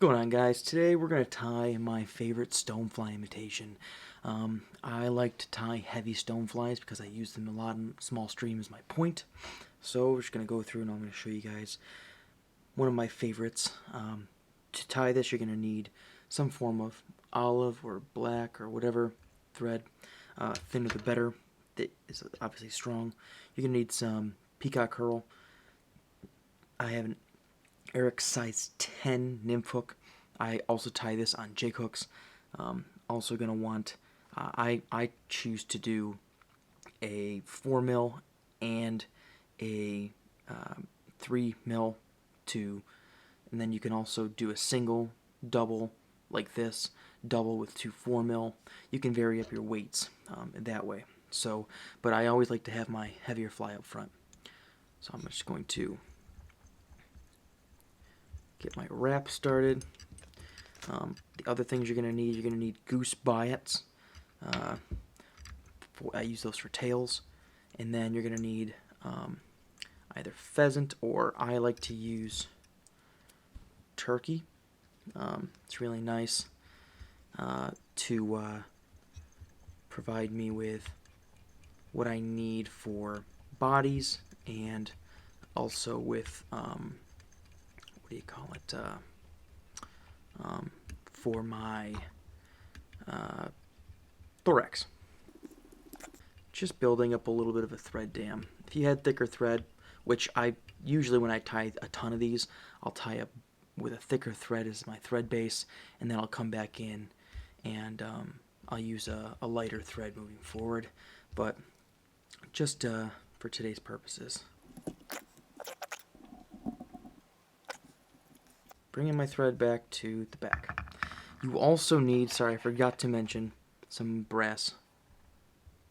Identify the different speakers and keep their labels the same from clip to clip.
Speaker 1: What's going on, guys? Today we're going to tie my favorite stonefly imitation. I like to tie heavy stoneflies because I use them a lot in small streams as my point. So we're just going to go through and I'm going to show you guys one of my favorites. To tie this, you're going to need some form of olive or black or whatever thread. Thinner the better. That is obviously strong. You're going to need some peacock curl. I have an Eric size 10 nymph hook. I also tie this on jig hooks. Also going to want, I choose to do a 4mm and a 3mm too. And then you can also do a single, double like this, double with two 4mm. You can vary up your weights that way. So, but I always like to have my heavier fly up front. So I'm just going to get my wrap started. The other things you're going to need goose biots. I use those for tails. And then you're going to need either pheasant or I like to use turkey. It's really nice to provide me with what I need for bodies and also with what do you call it, for my thorax. Just building up a little bit of a thread dam. If you had thicker thread, which I usually when I tie a ton of these, I'll tie up with a thicker thread as my thread base, and then I'll come back in and I'll use a lighter thread moving forward, but just for today's purposes. Bringing my thread back to the back. You also need, sorry I forgot to mention, some brass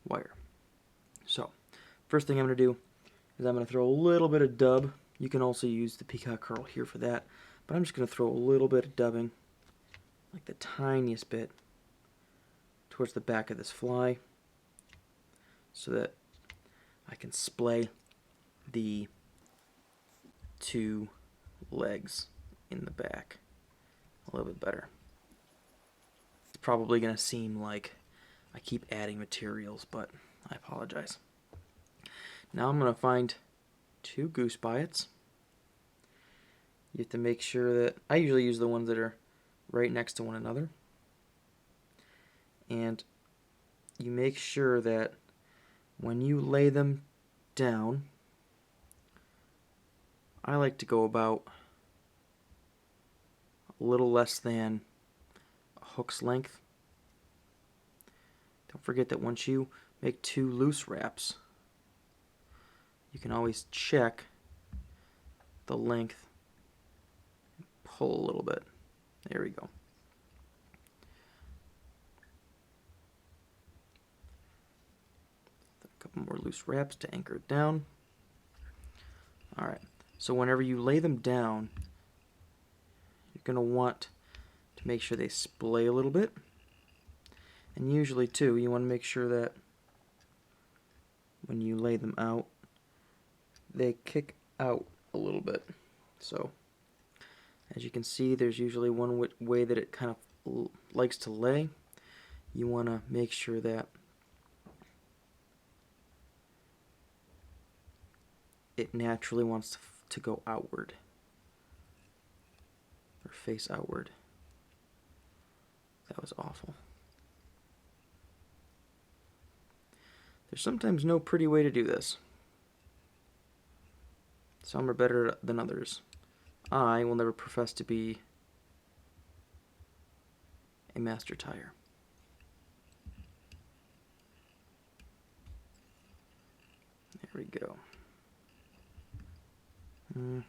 Speaker 1: wire. So, first thing I'm going to do is I'm going to throw a little bit of dub. You can also use the peacock curl here for that, but I'm just going to throw a little bit of dubbing, like the tiniest bit, towards the back of this fly so that I can splay the two legs in the back a little bit better. It's probably going to seem like I keep adding materials, but I apologize. Now I'm going to find two goose biots. You have to make sure that, I usually use the ones that are right next to one another. And you make sure that when you lay them down, I like to go about a little less than a hook's length. Don't forget that once you make two loose wraps, you can always check the length and pull a little bit. There we go. A couple more loose wraps to anchor it down. Alright, so whenever you lay them down, you're going to want to make sure they splay a little bit. And usually, too, you want to make sure that when you lay them out, they kick out a little bit. So, as you can see, there's usually one way that it kind of likes to lay. You want to make sure that it naturally wants to go outward or face outward. That was awful. There's sometimes no pretty way to do this. Some are better than others. I will never profess to be a master tire. There we go. Alright.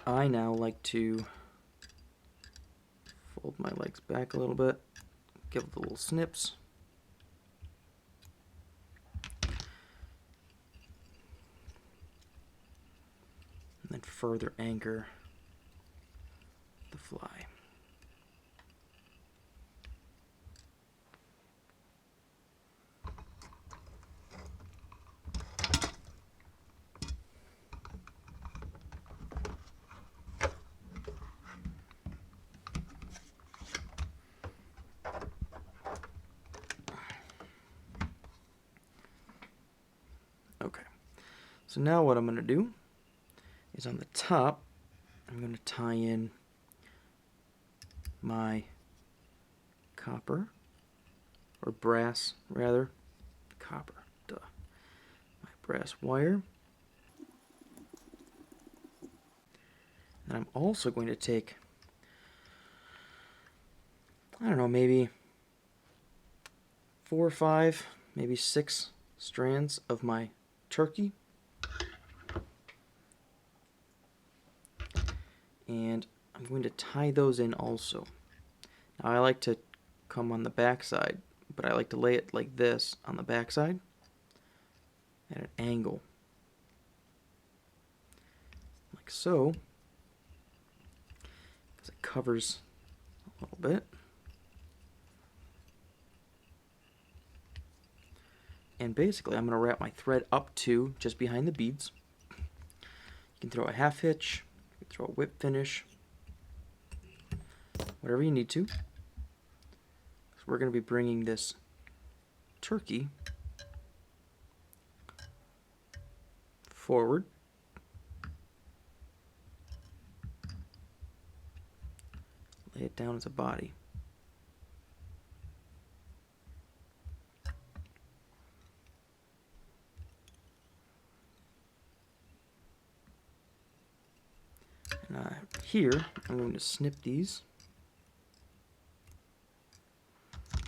Speaker 1: I now like to fold my legs back a little bit, give it the little snips. And then further anchor the fly. So now what I'm going to do is on the top, I'm going to tie in my copper, or brass rather, copper, duh, my brass wire. And I'm also going to take, I don't know, maybe 4 or 5, maybe 6 strands of my turkey. And I'm going to tie those in also. Now I like to come on the back side, but I like to lay it like this on the back side at an angle. Like so. Because it covers a little bit. And basically I'm going to wrap my thread up to just behind the beads. You can throw a half hitch, you can throw a whip finish, whatever you need to. So we're going to be bringing this turkey forward. Lay it down as a body. And here, I'm going to snip these. I'm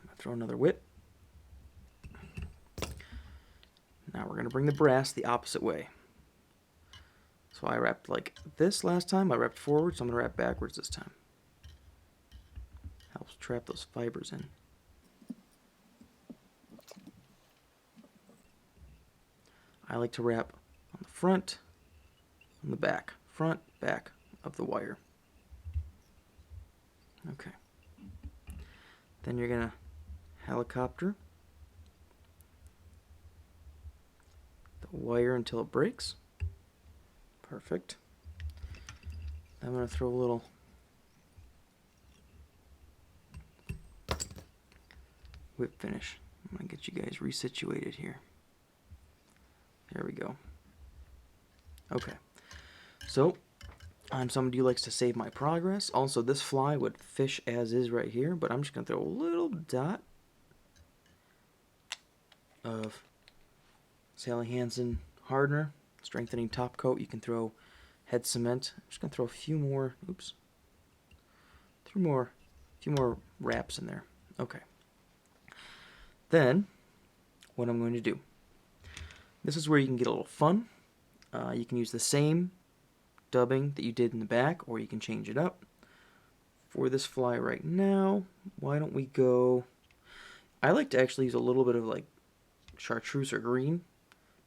Speaker 1: going to throw another whip. Now we're going to bring the brass the opposite way. So I wrapped like this last time. I wrapped forward, so I'm going to wrap backwards this time. Helps trap those fibers in. I like to wrap on the front, on the back, front, back of the wire. Okay. Then you're going to helicopter the wire until it breaks. Perfect. I'm going to throw a little whip finish. I'm going to get you guys resituated here. There we go. Okay. So, I'm somebody who likes to save my progress. Also, this fly would fish as is right here, but I'm just going to throw a little dot of Sally Hansen hardener, strengthening top coat. You can throw head cement. I'm just going to throw a few more, oops, a few more wraps in there. Okay. Then, what I'm going to do, this is where you can get a little fun. You can use the same dubbing that you did in the back, or you can change it up. For this fly right now, why don't we go, I like to actually use a little bit of like chartreuse or green,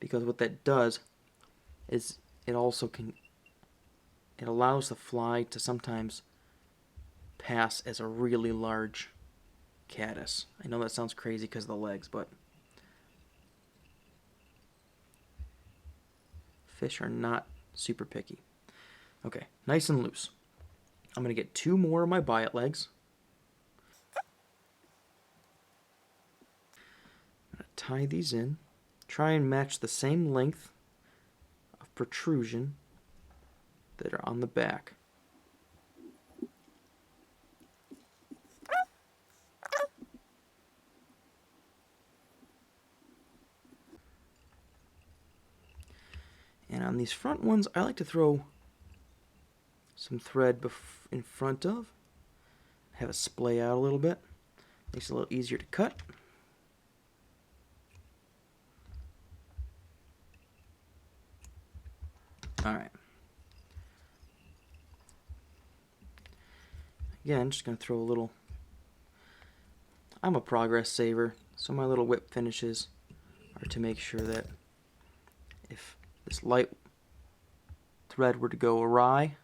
Speaker 1: because what that does is it allows the fly to sometimes pass as a really large caddis. I know that sounds crazy because of the legs, but fish are not super picky. Okay, nice and loose. I'm going to get 2 more of my biot legs. I'm going to tie these in. Try and match the same length of protrusion that are on the back. And on these front ones, I like to throw some thread in front of. Have it splay out a little bit. Makes it a little easier to cut. Alright. Again, just going to throw a little. I'm a progress saver, so my little whip finishes are to make sure that if this light thread were to go awry,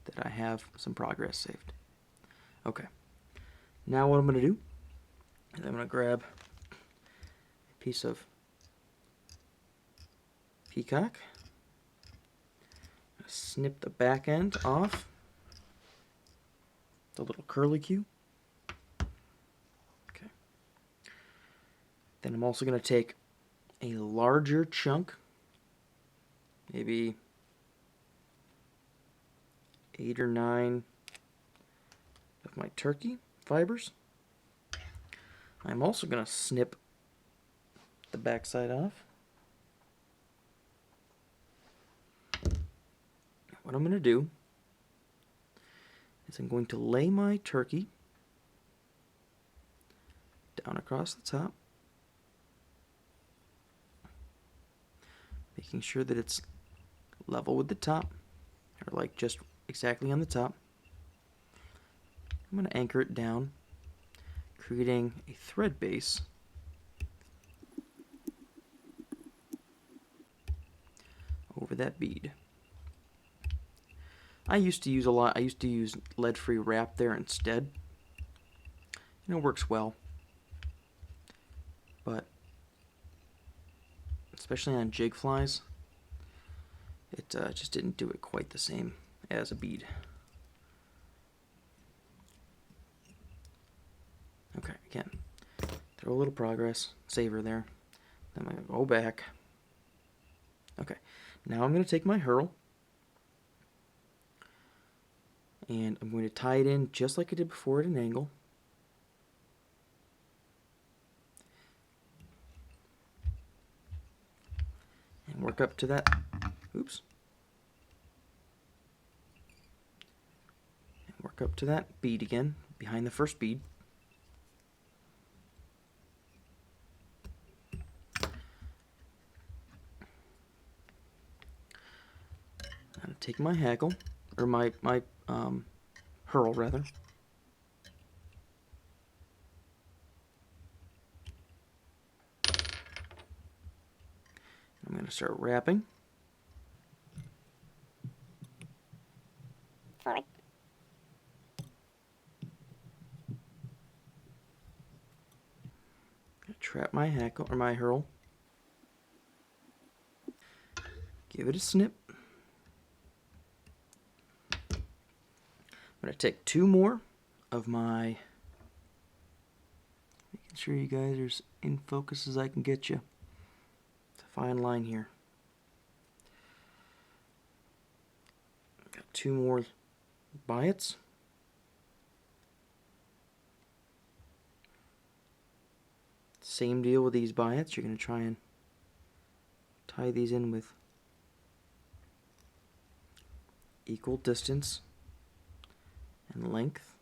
Speaker 1: that I have some progress saved. Okay. Now what I'm going to do is I'm going to grab a piece of peacock, snip the back end off, the little curlicue. Okay. Then I'm also going to take a larger chunk, maybe 8 or 9 of my turkey fibers. I'm also going to snip the backside off. What I'm going to do is I'm going to lay my turkey down across the top, making sure that it's level with the top, or like just exactly on the top. I'm going to anchor it down, creating a thread base over that bead. I used to use lead-free wrap there instead, and it works well, but especially on jig flies, it just didn't do it quite the same as a bead. Okay, again, throw a little progress, saver there, then I'm going to go back. Okay, now I'm going to take my herl, and I'm going to tie it in just like I did before at an angle. And work up to that, oops. And work up to that bead again, behind the first bead. I'm going to take my hackle, or my herl rather. I'm going to start wrapping.
Speaker 2: Forward.
Speaker 1: Trap my hackle or my herl. Give it a snip. I'm going to take 2 more of my, making sure you guys are as in focus as I can get you. It's a fine line here. Got 2 more biots. Same deal with these biots. You're going to try and tie these in with equal distance and length.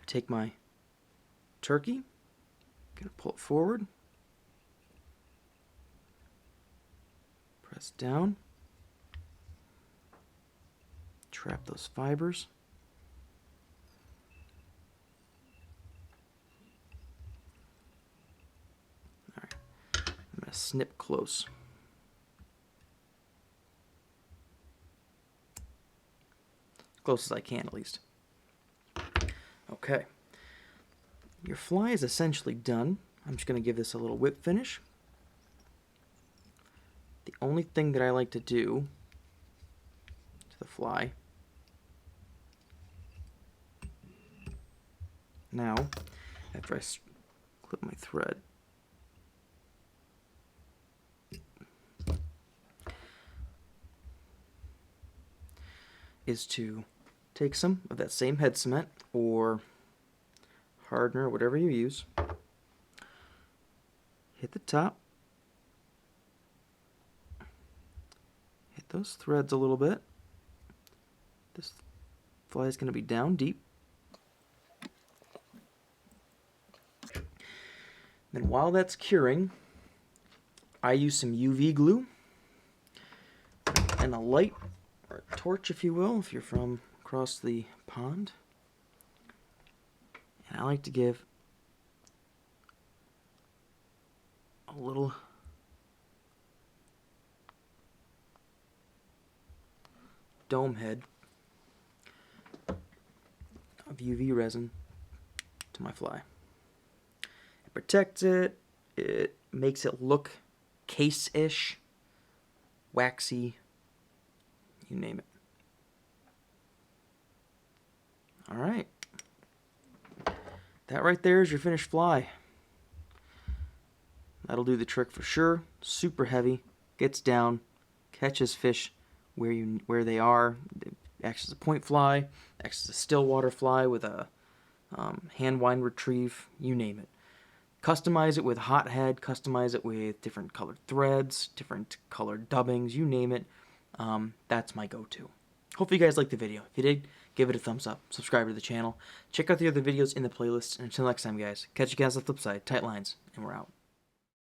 Speaker 1: Take my turkey, gonna pull it forward, press down, trap those fibers, alright, I'm gonna snip close. Close as I can at least. Okay, your fly is essentially done. I'm just going to give this a little whip finish. The only thing that I like to do to the fly now, after I clip my thread, is to take some of that same head cement or hardener, whatever you use, hit the top, hit those threads a little bit. This fly is going to be down deep. Then while that's curing, I use some UV glue and a light, or a torch if you will, if you're from across the pond. And I like to give a little dome head of UV resin to my fly. It protects it, it makes it look case-ish, waxy, you name it. Alright. That right there is your finished fly. That'll do the trick for sure. Super heavy, gets down, catches fish where they are. It acts as a point fly, acts as a still water fly with a hand wind retrieve, you name it. Customize it with hot head, customize it with different colored threads, different colored dubbings, you name it. That's my go-to. Hopefully you guys liked the video. If you did, give it a thumbs up, subscribe to the channel, check out the other videos in the playlist, and until next time guys, catch you guys on the flip side. Tight lines, and we're out.